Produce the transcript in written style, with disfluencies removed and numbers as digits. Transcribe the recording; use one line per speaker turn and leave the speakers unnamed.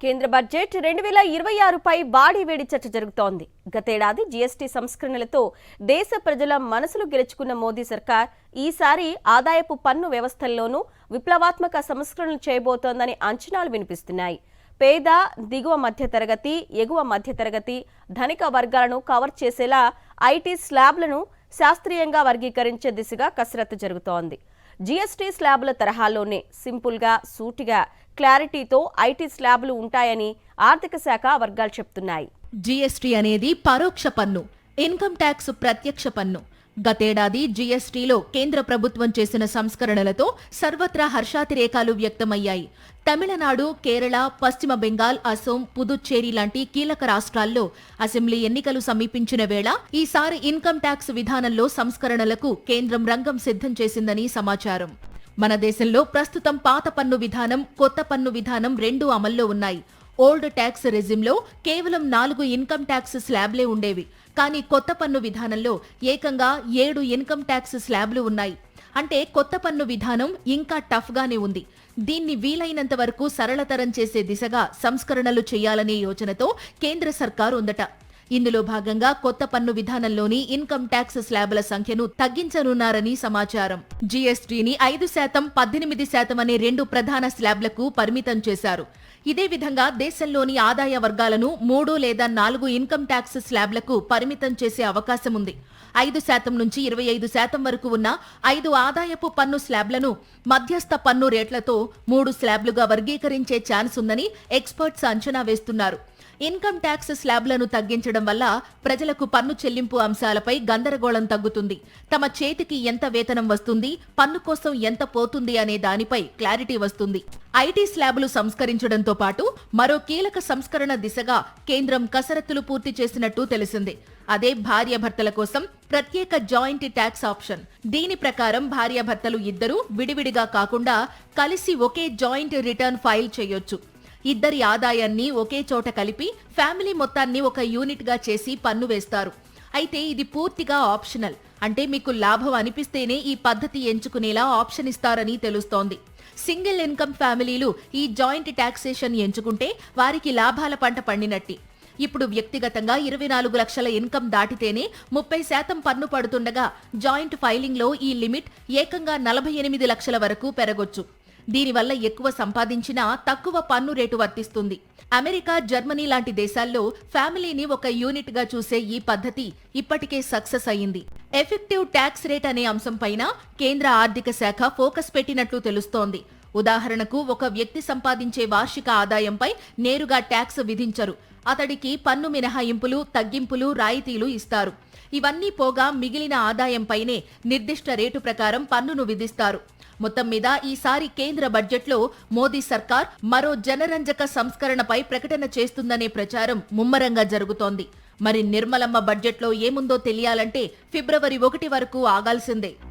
కేంద్ర బడ్జెట్ 2026పై వాడి వేడి చర్చ జరుగుతోంది. గతేడాది జీఎస్టీ సంస్కరణలతో దేశ ప్రజల మనసులు గెలుచుకున్న మోదీ సర్కార్ ఈసారి ఆదాయపు పన్ను వ్యవస్థల్లోనూ విప్లవాత్మక సంస్కరణలు చేయబోతోందని అంచనాలు వినిపిస్తున్నాయి. పేద, దిగువ మధ్యతరగతి, ఎగువ మధ్యతరగతి, ధనిక వర్గాలను కవర్ చేసేలా ఐటీ స్లాబ్లను శాస్త్రీయంగా వర్గీకరించే దిశగా కసరత్తు జరుగుతోంది. జీఎస్టీ స్లాబుల తరహాలోనే సింపుల్గా, సూటిగా, క్లారిటీతో ఐటీ స్లాబులు ఉంటాయని ఆర్థిక శాఖ వర్గాలు చెప్తున్నాయి.
జీఎస్టీ అనేది పరోక్ష పన్ను, ఇన్కమ్ ట్యాక్స్ ప్రత్యక్ష పన్ను. గతేడాది జీఎస్టీలో కేంద్ర ప్రభుత్వం చేసిన సంస్కరణలతో సర్వత్రా హర్షాతిరేకాలు వ్యక్తమయ్యాయి. తమిళనాడు, కేరళ, పశ్చిమ బెంగాల్, అసోం, పుదుచ్చేరి లాంటి కీలక రాష్ట్రాల్లో అసెంబ్లీ ఎన్నికలు సమీపించిన వేళ ఈసారి ఇన్కమ్ ట్యాక్స్ విధానంలో సంస్కరణలకు కేంద్రం రంగం సిద్ధం చేసిందని సమాచారం. మన దేశంలో ప్రస్తుతం పాత పన్ను విధానం, కొత్త పన్ను విధానం రెండూ అమల్లో ఉన్నాయి. ఓల్డ్ ట్యాక్స్ రెజిమ్లో కేవలం 4 ఇన్కమ్ ట్యాక్స్ స్లాబ్లే ఉండేవి. కానీ కొత్త పన్ను విధానంలో ఏకంగా 7 ఇన్కమ్ ట్యాక్స్ స్లాబ్లు ఉన్నాయి. అంటే కొత్త పన్ను విధానం ఇంకా టఫ్గానే ఉంది. దీన్ని వీలైనంత వరకు సరళతరం చేసే దిశగా సంస్కరణలు చేయాలనే యోచనతో కేంద్ర సర్కారు ఉందట. ఇందులో భాగంగా కొత్త పన్ను విధానంలోని ఇన్కమ్ ట్యాక్స్ స్లాబుల సంఖ్యను తగ్గించనున్నారని సమాచారం. జీఎస్టీని 5%, 18% అనే 2 ప్రధాన స్లాబ్లకు పరిమితం చేశారు. ఇదే విధంగా దేశంలోని ఆదాయ వర్గాలను 3 లేదా 4 ఇన్కమ్ ట్యాక్స్ స్లాబ్లకు పరిమితం చేసే అవకాశం ఉంది. 5% నుంచి 25% వరకు ఉన్న 5 ఆదాయపు పన్ను స్లాబ్లను మధ్యస్థ పన్ను రేట్లతో 3 స్లాబ్లుగా వర్గీకరించే ఛాన్స్ ఉందని ఎక్స్పర్ట్స్ అంచనా వేస్తున్నారు. ఇన్కమ్ ట్యాక్స్ స్లాబ్లను తగ్గించడం వల్ల ప్రజలకు పన్ను చెల్లింపు అంశాలపై గందరగోళం తగ్గుతుంది. తమ చేతికి ఎంత వేతనం వస్తుంది, పన్ను కోసం ఎంత పోతుంది అనే దానిపై క్లారిటీ వస్తుంది. ఐటీ స్లాబులు సంస్కరించడంతో పాటు మరో కీలక సంస్కరణ దిశగా కేంద్రం కసరత్తులు పూర్తి చేసినట్టు తెలిసింది. అదే భార్యాభర్తల కోసం ప్రత్యేక జాయింట్ ట్యాక్స్ ఆప్షన్. దీని ప్రకారం భార్యాభర్తలు ఇద్దరూ విడివిడిగా కాకుండా కలిసి ఒకే జాయింట్ రిటర్న్ ఫైల్ చేయొచ్చు. ఇద్దరి ఆదాయాన్ని ఒకే చోట కలిపి ఫ్యామిలీ మొత్తాన్ని ఒక యూనిట్ గా చేసి పన్ను వేస్తారు. అయితే ఇది పూర్తిగా ఆప్షనల్. అంటే మీకు లాభం అనిపిస్తేనే ఈ పద్ధతి ఎంచుకునేలా ఆప్షన్ ఇస్తారని తెలుస్తోంది. సింగిల్ ఇన్కమ్ ఫ్యామిలీలు ఈ జాయింట్ టాక్సేషన్ ఎంచుకుంటే వారికి లాభాల పంట పండినట్టే. ఇప్పుడు వ్యక్తిగతంగా 24 లక్షల ఇన్కమ్ దాటితేనే 30% పన్ను పడుతుండగా జాయింట్ ఫైలింగ్ లో ఈ లిమిట్ ఏకంగా 48 లక్షల వరకు పెరగొచ్చు. దీనివల్ల ఎక్కువ సంపాదించినా తక్కువ పన్ను రేటు వర్తిస్తుంది. అమెరికా, జర్మనీ లాంటి దేశాల్లో ఫ్యామిలీని ఒక యూనిట్ గా చూసే ఈ పద్ధతి ఇప్పటికే సక్సెస్ అయింది. ఎఫెక్టివ్ ట్యాక్స్ రేట్ అనే అంశంపైన కేంద్ర ఆర్థిక శాఖ ఫోకస్ పెట్టినట్లు తెలుస్తోంది. ఉదాహరణకు, ఒక వ్యక్తి సంపాదించే వార్షిక ఆదాయంపై నేరుగా ట్యాక్స్ విధించరు. అతడికి పన్ను మినహాయింపులు, తగ్గింపులు, రాయితీలు ఇస్తారు. ఇవన్నీ పోగా మిగిలిన ఆదాయంపైనే నిర్దిష్ట రేటు ప్రకారం పన్నును విధిస్తారు. మొత్తం మీద ఈసారి కేంద్ర బడ్జెట్లో మోదీ సర్కార్ మరో జనరంజక సంస్కరణపై ప్రకటన చేస్తుందనే ప్రచారం ముమ్మరంగా జరుగుతోంది. మరి నిర్మలమ్మ బడ్జెట్లో ఏముందో తెలియాలంటే ఫిబ్రవరి 1 వరకు ఆగాల్సిందే.